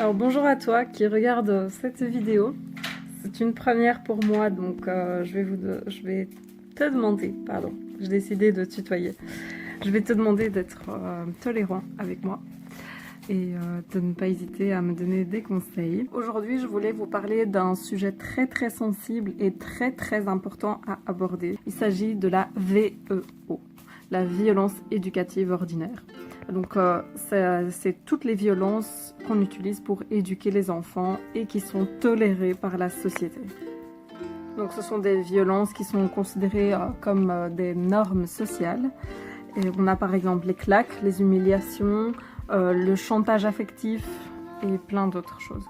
Alors bonjour à toi qui regarde cette vidéo. C'est une première pour moi, donc je vais te demander, pardon, j'ai décidé de tutoyer. Je vais te demander d'être tolérant avec moi et de ne pas hésiter à me donner des conseils. Aujourd'hui, je voulais vous parler d'un sujet très sensible et très important à aborder. Il s'agit de la VEO, la violence éducative ordinaire. Donc c'est toutes les violences qu'on utilise pour éduquer les enfants et qui sont tolérées par la société. Donc ce sont des violences qui sont considérées comme des normes sociales. Et on a par exemple les claques, les humiliations, le chantage affectif et plein d'autres choses.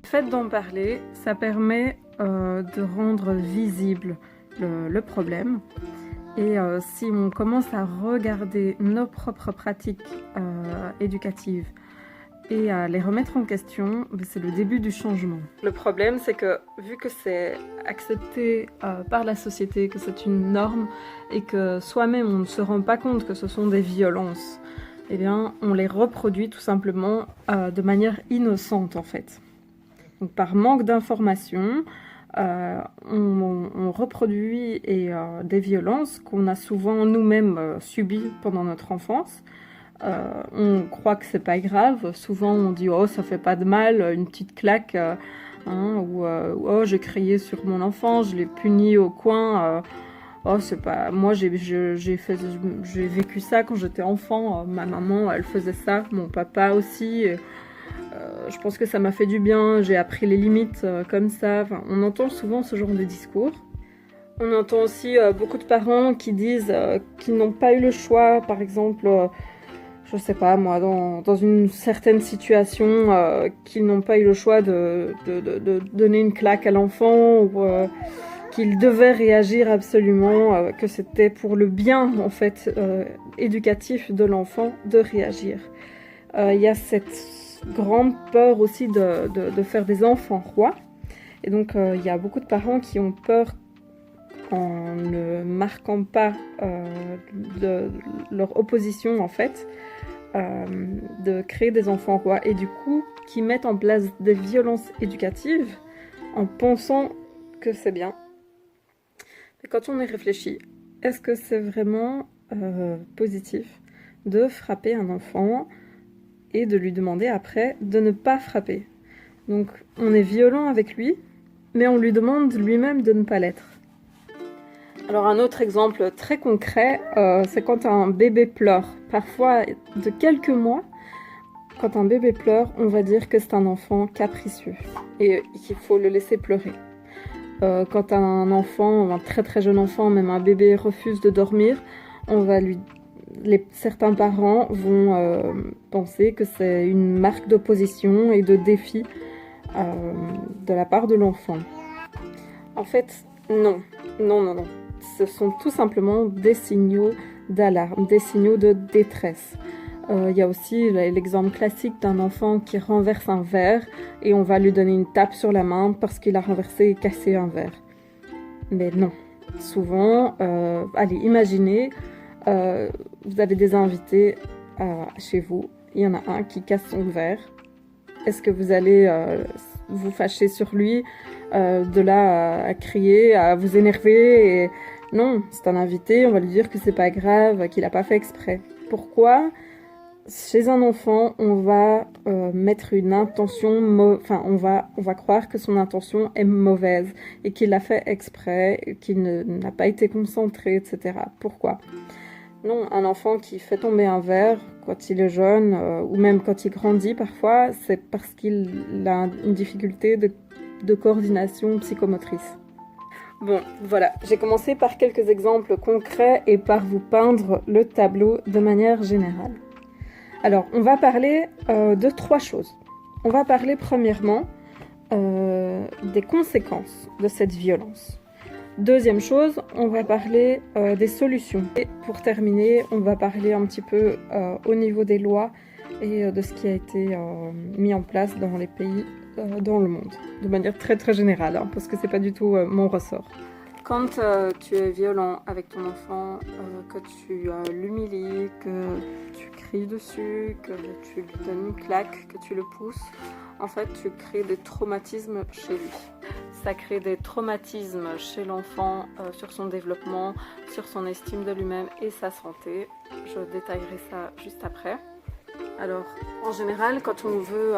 Le fait d'en parler, ça permet de rendre visible le problème. Et si on commence à regarder nos propres pratiques éducatives et à les remettre en question, c'est le début du changement. Le problème, c'est que vu que c'est accepté par la société, que c'est une norme et que soi-même on ne se rend pas compte que ce sont des violences, eh bien on les reproduit tout simplement de manière innocente en fait. Donc par manque d'information, on reproduit des violences qu'on a souvent nous-mêmes subies pendant notre enfance. On croit que c'est pas grave. Souvent on dit oh ça fait pas de mal, une petite claque, ou oh j'ai crié sur mon enfant, je l'ai puni au coin. Oh c'est pas, moi j'ai vécu ça quand j'étais enfant. Ma maman elle faisait ça, mon papa aussi. Je pense que ça m'a fait du bien, j'ai appris les limites comme ça. Enfin, on entend souvent ce genre de discours. On entend aussi beaucoup de parents qui disent qu'ils n'ont pas eu le choix, par exemple, je sais pas moi, dans une certaine situation, qu'ils n'ont pas eu le choix de donner une claque à l'enfant ou qu'ils devaient réagir absolument, que c'était pour le bien en fait éducatif de l'enfant de réagir. Il y a cette grande peur aussi de faire des enfants rois. Et donc, il y a beaucoup de parents qui ont peur, en ne marquant pas de leur opposition, en fait, de créer des enfants rois. Et du coup, qui mettent en place des violences éducatives en pensant que c'est bien. Mais quand on y réfléchit, est-ce que c'est vraiment positif de frapper un enfant et de lui demander après de ne pas frapper? Donc on est violent avec lui, mais on lui demande lui-même de ne pas l'être. Alors un autre exemple très concret, c'est quand un bébé pleure. Parfois de quelques mois, quand un bébé pleure, on va dire que c'est un enfant capricieux et qu'il faut le laisser pleurer. Quand un enfant, un très jeune enfant, même un bébé refuse de dormir, on va certains parents vont penser que c'est une marque d'opposition et de défi de la part de l'enfant. En fait, non. Ce sont tout simplement des signaux d'alarme, des signaux de détresse. Il y a aussi l'exemple classique d'un enfant qui renverse un verre et on va lui donner une tape sur la main parce qu'il a renversé et cassé un verre. Mais non. Souvent, allez, imaginez, vous avez des invités chez vous, il y en a un qui casse son verre. Est-ce que vous allez vous fâcher sur lui, de là à crier, à vous énerver et... Non, c'est un invité, on va lui dire que c'est pas grave, qu'il n'a pas fait exprès. Pourquoi ? Chez un enfant, on va mettre une intention, on va croire que son intention est mauvaise et qu'il l'a fait exprès, qu'il n'a pas été concentré, etc. Pourquoi ? Non, un enfant qui fait tomber un verre quand il est jeune, ou même quand il grandit parfois, c'est parce qu'il a une difficulté de coordination psychomotrice. Bon, voilà, j'ai commencé par quelques exemples concrets et par vous peindre le tableau de manière générale. Alors, on va parler de 3 choses. On va parler premièrement des conséquences de cette violence. Deuxième chose, on va parler des solutions. Et pour terminer, on va parler un petit peu au niveau des lois et de ce qui a été mis en place dans les pays dans le monde, de manière très très générale, hein, parce que c'est pas du tout mon ressort. Quand tu es violent avec ton enfant, que tu l'humilies, que tu cries dessus, que tu lui donnes une claque, que tu le pousses, en fait tu crées des traumatismes chez lui. Ça crée des traumatismes chez l'enfant sur son développement, sur son estime de lui-même et sa santé. Je détaillerai ça juste après. Alors, en général, quand on veut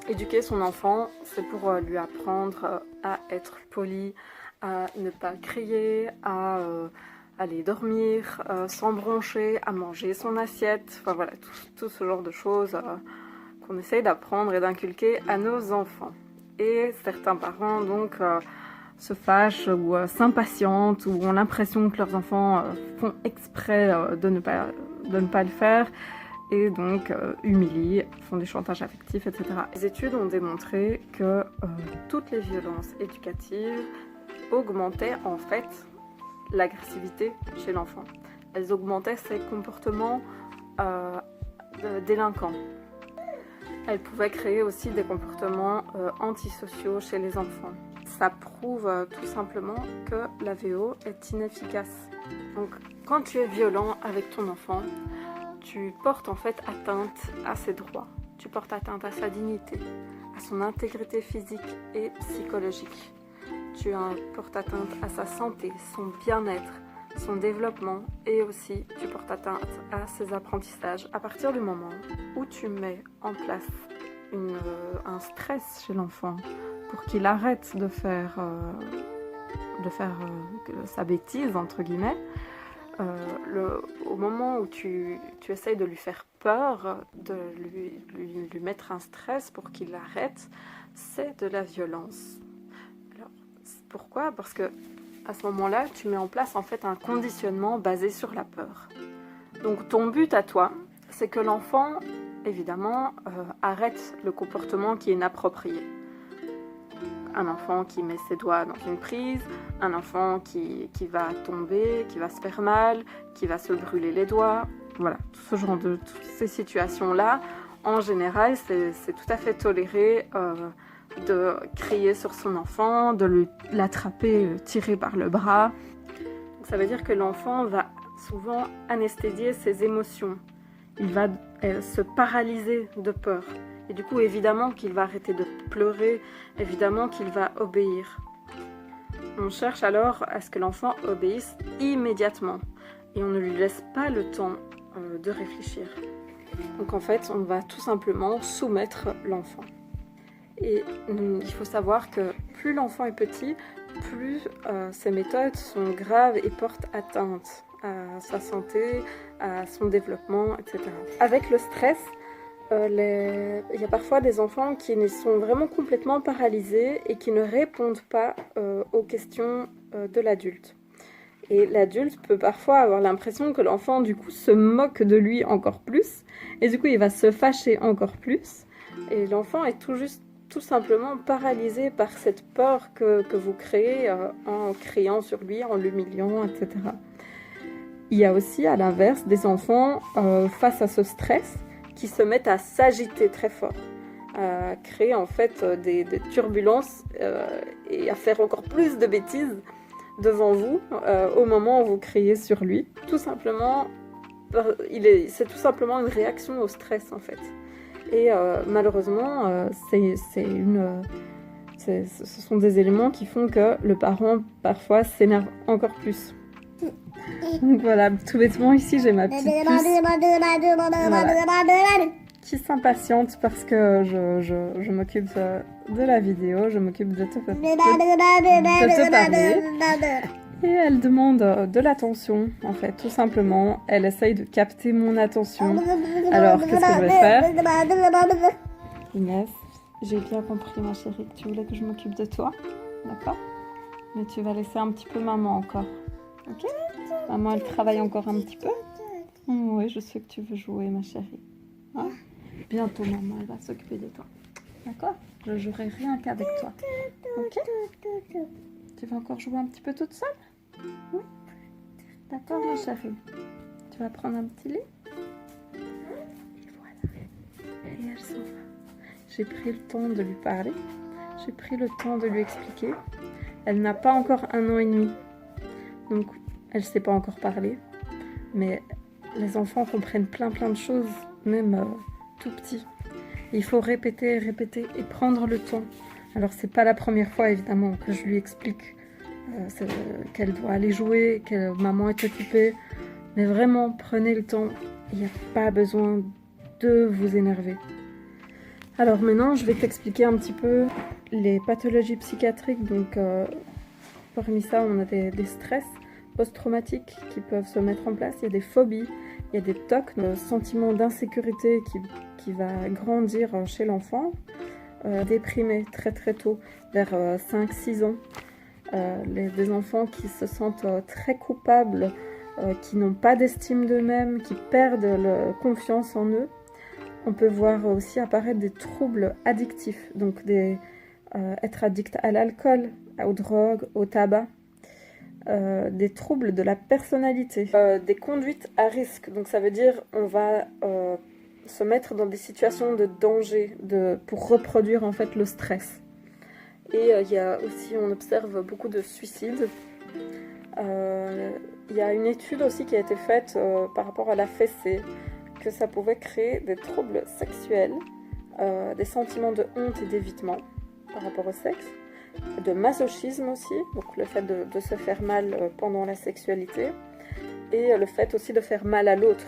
éduquer son enfant, c'est pour lui apprendre à être poli, à ne pas crier, à aller dormir, sans broncher, à manger son assiette, enfin voilà, tout ce genre de choses qu'on essaye d'apprendre et d'inculquer à nos enfants. Et certains parents donc se fâchent ou s'impatientent ou ont l'impression que leurs enfants font exprès de ne pas le faire et donc humilient, font des chantages affectifs, etc. Les études ont démontré que toutes les violences éducatives augmentaient en fait l'agressivité chez l'enfant. Elles augmentaient ses comportements délinquants. Elles pouvaient créer aussi des comportements antisociaux chez les enfants. Ça prouve tout simplement que la VO est inefficace. Donc quand tu es violent avec ton enfant, tu portes en fait atteinte à ses droits. Tu portes atteinte à sa dignité, à son intégrité physique et psychologique. Tu portes atteinte à sa santé, son bien-être, son développement et aussi tu portes atteinte à ses apprentissages. À partir du moment où tu mets en place un stress chez l'enfant pour qu'il arrête de faire sa bêtise, entre guillemets, au moment où tu essayes de lui faire peur, de lui mettre un stress pour qu'il arrête, c'est de la violence. Alors, pourquoi ? Parce que à ce moment-là, tu mets en place en fait un conditionnement basé sur la peur. Donc ton but à toi, c'est que l'enfant, évidemment, arrête le comportement qui est inapproprié. Un enfant qui met ses doigts dans une prise, un enfant qui va tomber, qui va se faire mal, qui va se brûler les doigts. Voilà, toutes ces situations-là, en général, c'est tout à fait toléré de crier sur son enfant, de l'attraper, tirer par le bras. Donc, ça veut dire que l'enfant va souvent anesthésier ses émotions. Il va se paralyser de peur. Et du coup, évidemment qu'il va arrêter de pleurer, évidemment qu'il va obéir. On cherche alors à ce que l'enfant obéisse immédiatement. Et on ne lui laisse pas le temps de réfléchir. Donc en fait, on va tout simplement soumettre l'enfant. Et il faut savoir que plus l'enfant est petit, plus ces méthodes sont graves et portent atteinte à sa santé, à son développement, etc. Avec le stress, il y a parfois des enfants qui sont vraiment complètement paralysés et qui ne répondent pas aux questions de l'adulte. Et l'adulte peut parfois avoir l'impression que l'enfant du coup se moque de lui encore plus et du coup il va se fâcher encore plus et l'enfant est tout simplement paralysé par cette peur que vous créez en criant sur lui, en l'humiliant, etc. Il y a aussi à l'inverse des enfants face à ce stress qui se mettent à s'agiter très fort, à créer en fait des turbulences et à faire encore plus de bêtises devant vous au moment où vous criez sur lui. Tout simplement, c'est tout simplement une réaction au stress en fait. Et malheureusement, ce sont des éléments qui font que le parent parfois s'énerve encore plus. Donc voilà, tout bêtement ici j'ai ma petite puce qui s'impatiente parce que je m'occupe de la vidéo, je m'occupe de te parler. Et elle demande de l'attention, en fait, tout simplement. Elle essaye de capter mon attention. Alors, qu'est-ce que je vais faire ? Inès, j'ai bien compris, ma chérie, que tu voulais que je m'occupe de toi. D'accord ? Mais tu vas laisser un petit peu maman encore. Ok ? Maman, elle travaille encore un petit peu. Oui, je sais que tu veux jouer, ma chérie. Hein ? Bientôt, maman, elle va s'occuper de toi. D'accord ? Je jouerai rien qu'avec toi. Ok ? Tu vas encore jouer un petit peu toute seule? Oui. D'accord, ma chérie. Tu vas prendre un petit lit? Et voilà. Et elle s'en va. J'ai pris le temps de lui parler. J'ai pris le temps de lui expliquer. Elle n'a pas encore 1 an et demi. Donc, elle ne sait pas encore parler. Mais les enfants comprennent plein de choses, même tout petits. Il faut répéter, répéter et prendre le temps. Alors, c'est pas la première fois, évidemment, que je lui explique qu'elle doit aller jouer, que maman est occupée. Mais vraiment, prenez le temps. Il n'y a pas besoin de vous énerver. Alors maintenant, je vais t'expliquer un petit peu les pathologies psychiatriques. Donc, parmi ça, on a des stress post-traumatiques qui peuvent se mettre en place. Il y a des phobies, il y a des TOC, le sentiment d'insécurité qui va grandir chez l'enfant. Déprimé très tôt, vers 5-6 ans. Des enfants qui se sentent très coupables, qui n'ont pas d'estime d'eux-mêmes, qui perdent confiance en eux. On peut voir aussi apparaître des troubles addictifs, donc être addict à l'alcool, aux drogues, au tabac, des troubles de la personnalité, des conduites à risque. Donc ça veut dire on va se mettre dans des situations de danger pour reproduire en fait le stress. Et il y a aussi, on observe beaucoup de suicides. Il y a une étude aussi qui a été faite par rapport à la fessée, que ça pouvait créer des troubles sexuels, des sentiments de honte et d'évitement par rapport au sexe, de masochisme aussi, donc le fait de se faire mal pendant la sexualité, et le fait aussi de faire mal à l'autre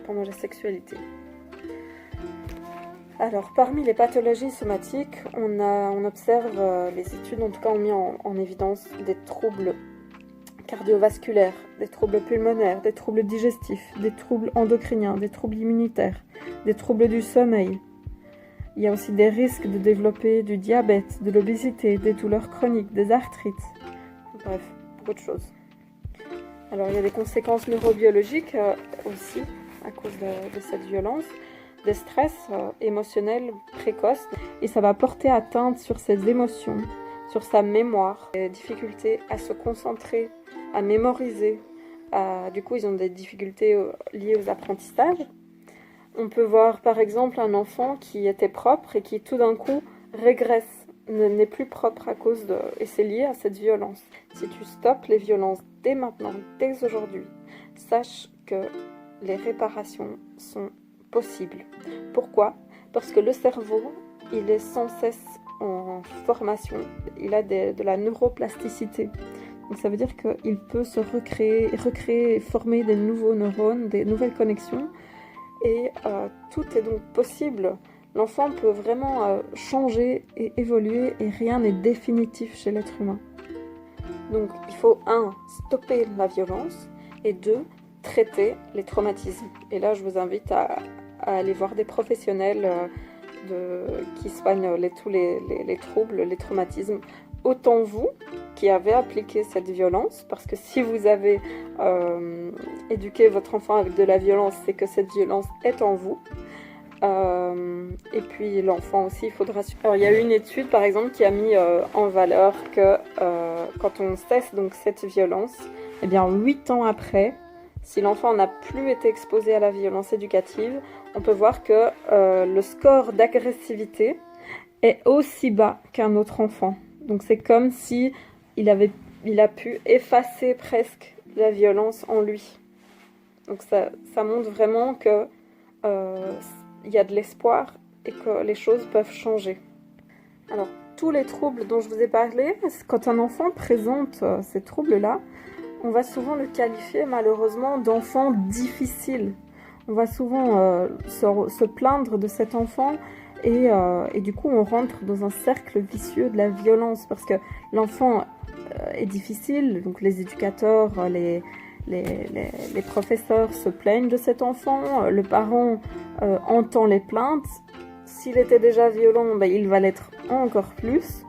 pendant la sexualité. Alors, parmi les pathologies somatiques, on observe, les études en tout cas ont mis en évidence des troubles cardiovasculaires, des troubles pulmonaires, des troubles digestifs, des troubles endocriniens, des troubles immunitaires, des troubles du sommeil. Il y a aussi des risques de développer du diabète, de l'obésité, des douleurs chroniques, des arthrites. Bref, beaucoup de choses. Alors, il y a des conséquences neurobiologiques aussi à cause de cette violence, des stress émotionnels précoces, et ça va porter atteinte sur ses émotions, sur sa mémoire, des difficultés à se concentrer, à mémoriser. Du coup, ils ont des difficultés liées aux apprentissages. On peut voir par exemple un enfant qui était propre et qui tout d'un coup régresse, n'est plus propre à cause de... Et c'est lié à cette violence. Si tu stoppes les violences dès maintenant, dès aujourd'hui, sache que les réparations sont possibles. Pourquoi? Parce que le cerveau, il est sans cesse en formation. Il a de la neuroplasticité. Donc ça veut dire qu'il peut se recréer et former des nouveaux neurones, des nouvelles connexions. Et tout est donc possible. L'enfant peut vraiment changer et évoluer et rien n'est définitif chez l'être humain. Donc il faut 1. Stopper la violence et 2. Traiter les traumatismes. Et là je vous invite à aller voir des professionnels qui soignent tous les troubles, les traumatismes. Autant vous qui avez appliqué cette violence, parce que si vous avez éduqué votre enfant avec de la violence, c'est que cette violence est en vous. Et puis l'enfant aussi, il faudra... Alors il y a eu une étude par exemple qui a mis en valeur que quand on cesse donc cette violence, eh bien 8 ans après, si l'enfant n'a plus été exposé à la violence éducative, on peut voir que le score d'agressivité est aussi bas qu'un autre enfant. Donc c'est comme si il a pu effacer presque la violence en lui. Donc ça montre vraiment que y a de l'espoir et que les choses peuvent changer. Alors tous les troubles dont je vous ai parlé, quand un enfant présente ces troubles-là, on va souvent le qualifier malheureusement d'enfant difficile. On va souvent se plaindre de cet enfant et du coup on rentre dans un cercle vicieux de la violence parce que l'enfant est difficile, donc les éducateurs, les professeurs se plaignent de cet enfant, le parent entend les plaintes. S'il était déjà violent, ben, il va l'être encore plus.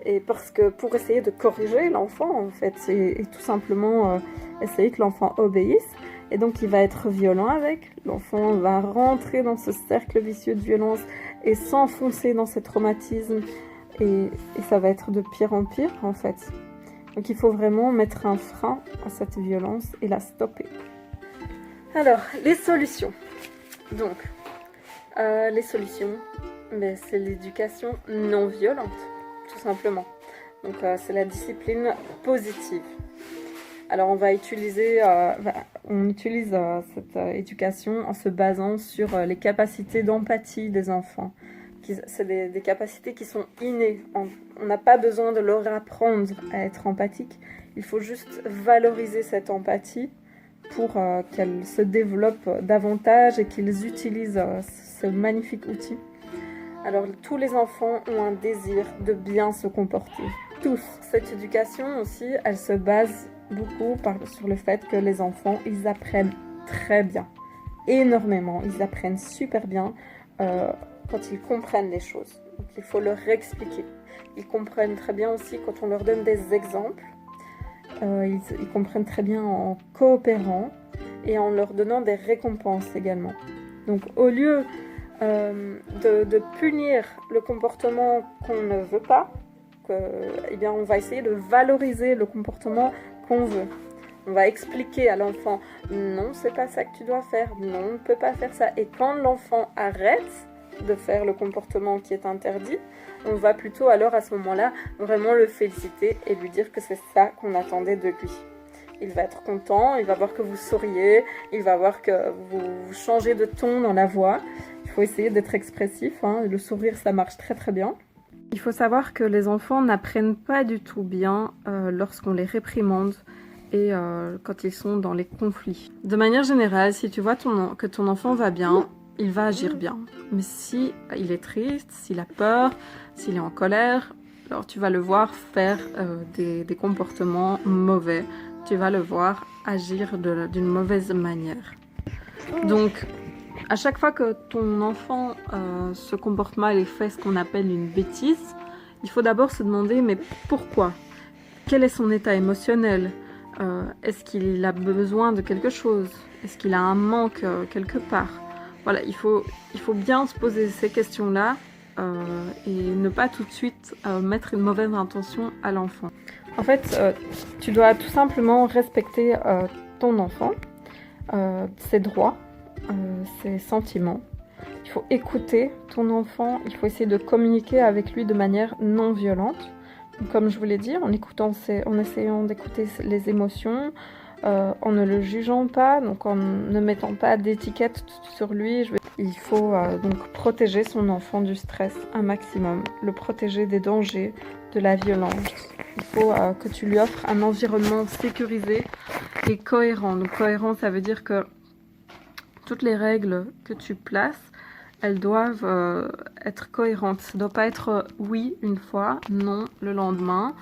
Et parce que pour essayer de corriger l'enfant, en fait, et tout simplement essayer que l'enfant obéisse. Et donc il va être violent avec. L'enfant va rentrer dans ce cercle vicieux de violence et s'enfoncer dans ces traumatismes. Et ça va être de pire en pire, en fait. Donc il faut vraiment mettre un frein à cette violence et la stopper. Alors, les solutions. Donc, les solutions, c'est l'éducation non violente, tout simplement. Donc c'est la discipline positive. Alors on utilise cette éducation en se basant sur les capacités d'empathie des enfants. C'est des capacités qui sont innées. On n'a pas besoin de leur apprendre à être empathique. Il faut juste valoriser cette empathie pour qu'elle se développe davantage et qu'ils utilisent ce magnifique outil. Alors tous les enfants ont un désir de bien se comporter. Tous. Cette éducation aussi, elle se base beaucoup sur le fait que les enfants, ils apprennent très bien. Énormément. Ils apprennent super bien quand ils comprennent les choses. Donc il faut leur expliquer. Ils comprennent très bien aussi quand on leur donne des exemples. Ils comprennent très bien en coopérant et en leur donnant des récompenses également. Donc au lieu de punir le comportement qu'on ne veut pas, on va essayer de valoriser le comportement qu'on veut. On va expliquer à l'enfant, non, c'est pas ça que tu dois faire, non, on ne peut pas faire ça. Et quand l'enfant arrête de faire le comportement qui est interdit, on va plutôt alors à ce moment-là vraiment le féliciter et lui dire que c'est ça qu'on attendait de lui. Il va être content, il va voir que vous souriez, il va voir que vous changez de ton dans la voix. Il faut essayer d'être expressif, hein. Le sourire, ça marche très très bien. Il faut savoir que les enfants n'apprennent pas du tout bien lorsqu'on les réprimande et quand ils sont dans les conflits. De manière générale, si tu vois que ton enfant va bien, il va agir bien. Mais si il est triste, s'il a peur, s'il est en colère, alors tu vas le voir faire des comportements mauvais. Tu vas le voir agir d'une mauvaise manière. Donc, à chaque fois que ton enfant se comporte mal et fait ce qu'on appelle une bêtise, il faut d'abord se demander, mais pourquoi? Quel est son état émotionnel? Est-ce qu'il a besoin de quelque chose? Est-ce qu'il a un manque quelque part? Voilà, il faut bien se poser ces questions-là et ne pas tout de suite mettre une mauvaise intention à l'enfant. En fait, tu dois tout simplement respecter ton enfant, ses droits, ses sentiments. Il faut écouter ton enfant, il faut essayer de communiquer avec lui de manière non violente. Comme je vous l'ai dit, en essayant d'écouter les émotions, en ne le jugeant pas, donc en ne mettant pas d'étiquette sur lui. Il faut donc protéger son enfant du stress un maximum, le protéger des dangers, de la violence. Il faut que tu lui offres un environnement sécurisé et cohérent. Donc cohérent, ça veut dire que toutes les règles que tu places, elles doivent être cohérentes. Ça ne doit pas être oui une fois, non le lendemain.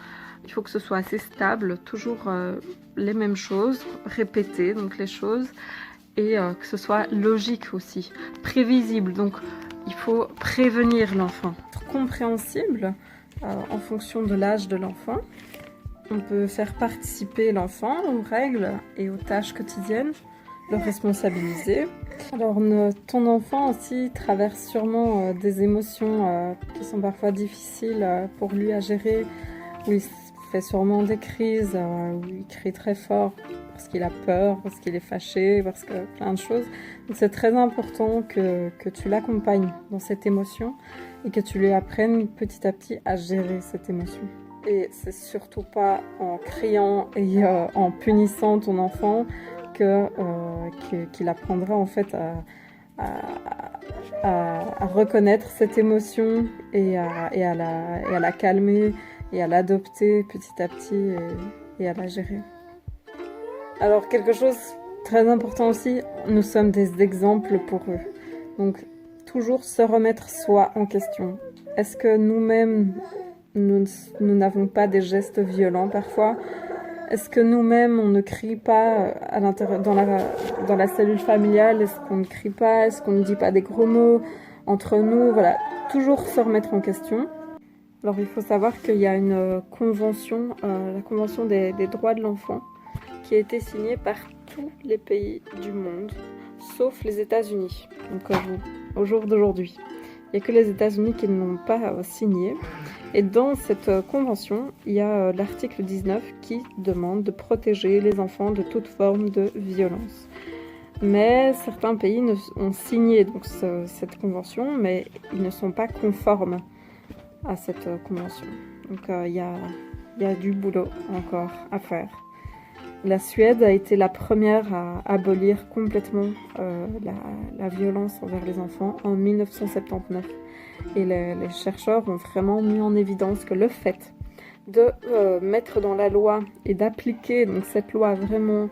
Il faut que ce soit assez stable, toujours les mêmes choses, répéter donc les choses, et que ce soit logique aussi, prévisible. Donc il faut prévenir l'enfant. Compréhensible en fonction de l'âge de l'enfant. On peut faire participer l'enfant aux règles et aux tâches quotidiennes, le responsabiliser. Alors ton enfant aussi traverse sûrement des émotions qui sont parfois difficiles pour lui à gérer, où il fait sûrement des crises, où il crie très fort parce qu'il a peur, parce qu'il est fâché, parce que plein de choses. Donc c'est très important que tu l'accompagnes dans cette émotion et que tu lui apprennes petit à petit à gérer cette émotion. Et c'est surtout pas en criant et en punissant ton enfant qu'il apprendra en fait à reconnaître cette émotion et à la calmer et à l'adopter petit à petit et à la gérer. Alors quelque chose de très important aussi, nous sommes des exemples pour eux. Donc toujours se remettre soi en question. Est-ce que nous-mêmes, nous n'avons pas des gestes violents parfois? Est-ce que nous-mêmes, on ne crie pas à l'intérieur, dans la cellule familiale? Est-ce qu'on ne crie pas? Est-ce qu'on ne dit pas des gros mots entre nous? Voilà, toujours se remettre en question. Alors il faut savoir qu'il y a une convention, la convention des droits de l'enfant, qui a été signée par tous les pays du monde, sauf les États-Unis, donc au jour d'aujourd'hui. Il n'y a que les États-Unis qui ne l'ont pas signé. Et dans cette convention, il y a l'article 19 qui demande de protéger les enfants de toute forme de violence. Mais certains pays ont signé donc cette convention, mais ils ne sont pas conformes à cette convention. Donc il y a du boulot encore à faire. La Suède a été la première à abolir complètement la violence envers les enfants en 1979. Et les chercheurs ont vraiment mis en évidence que le fait de mettre dans la loi et d'appliquer donc cette loi vraiment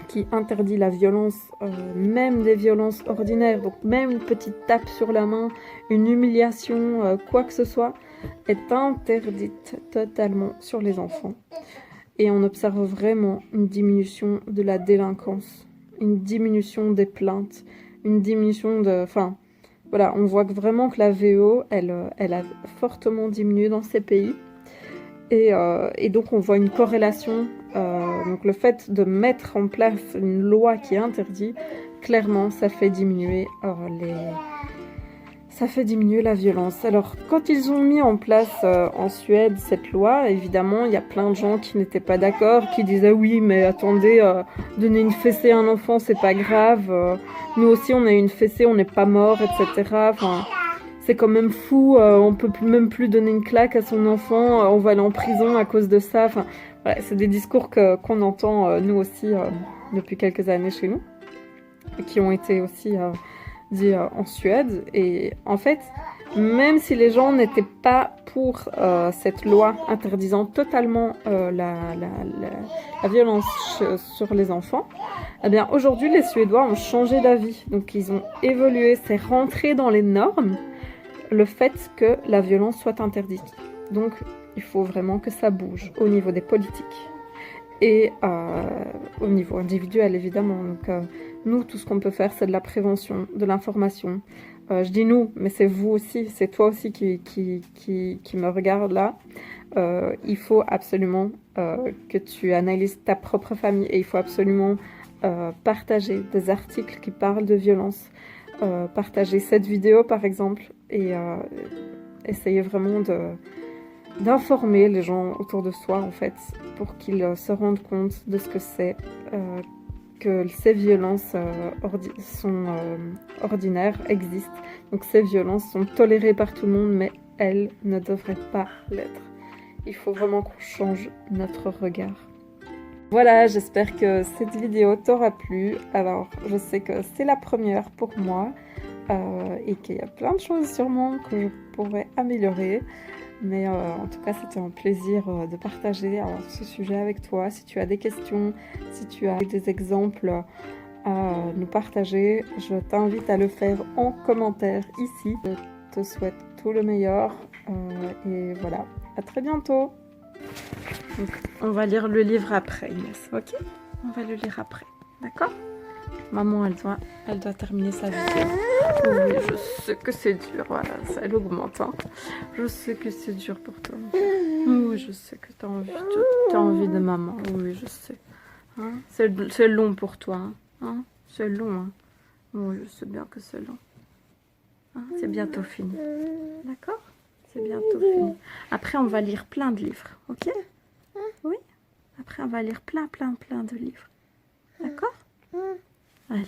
qui interdit la violence, même des violences ordinaires, donc même une petite tape sur la main, une humiliation, quoi que ce soit, est interdite totalement sur les enfants. Et on observe vraiment une diminution de la délinquance, une diminution des plaintes, une diminution de... Enfin, voilà, on voit vraiment que la VO, elle a fortement diminué dans ces pays. Et donc on voit une corrélation, donc le fait de mettre en place une loi qui interdit, clairement ça fait diminuer la violence. Alors quand ils ont mis en place en Suède cette loi, évidemment il y a plein de gens qui n'étaient pas d'accord, qui disaient oui mais attendez, donner une fessée à un enfant c'est pas grave, nous aussi on a eu une fessée, on n'est pas mort, etc. Enfin, c'est quand même fou, on peut même plus donner une claque à son enfant, on va aller en prison à cause de ça. Enfin, voilà, c'est des discours qu'on entend nous aussi depuis quelques années chez nous, et qui ont été aussi dits en Suède. Et en fait, même si les gens n'étaient pas pour cette loi interdisant totalement la violence sur les enfants, eh bien aujourd'hui les Suédois ont changé d'avis. Donc ils ont évolué, c'est rentré dans les normes le fait que la violence soit interdite. Donc, il faut vraiment que ça bouge au niveau des politiques et au niveau individuel, évidemment. Donc, nous, tout ce qu'on peut faire, c'est de la prévention, de l'information. Je dis nous, mais c'est vous aussi, c'est toi aussi qui me regarde là. Il faut absolument que tu analyses ta propre famille et il faut absolument partager des articles qui parlent de violence. Partager cette vidéo par exemple et essayer vraiment d'informer les gens autour de soi en fait pour qu'ils se rendent compte de ce que c'est que ces violences sont ordinaires, existent. Donc ces violences sont tolérées par tout le monde mais elles ne devraient pas l'être. Il faut vraiment qu'on change notre regard. Voilà, j'espère que cette vidéo t'aura plu. Alors, je sais que c'est la première pour moi et qu'il y a plein de choses sûrement que je pourrais améliorer. Mais en tout cas, c'était un plaisir de partager ce sujet avec toi. Si tu as des questions, si tu as des exemples à nous partager, je t'invite à le faire en commentaire ici. Je te souhaite tout le meilleur et voilà, à très bientôt. Donc, on va lire le livre après, Inès, ok? On va le lire après, d'accord? Maman, elle doit terminer sa vidéo. Oui, je sais que c'est dur, voilà, ça elle augmente, hein. Je sais que c'est dur pour toi. Oui, je sais que tu as envie de maman, oui, je sais. Hein? C'est long pour toi, hein? C'est long, hein? Oui, je sais bien que c'est long. Hein? C'est bientôt fini, d'accord? C'est bientôt fini. Après, on va lire plein de livres, ok? Oui? Après, on va lire plein de livres. D'accord? Allez.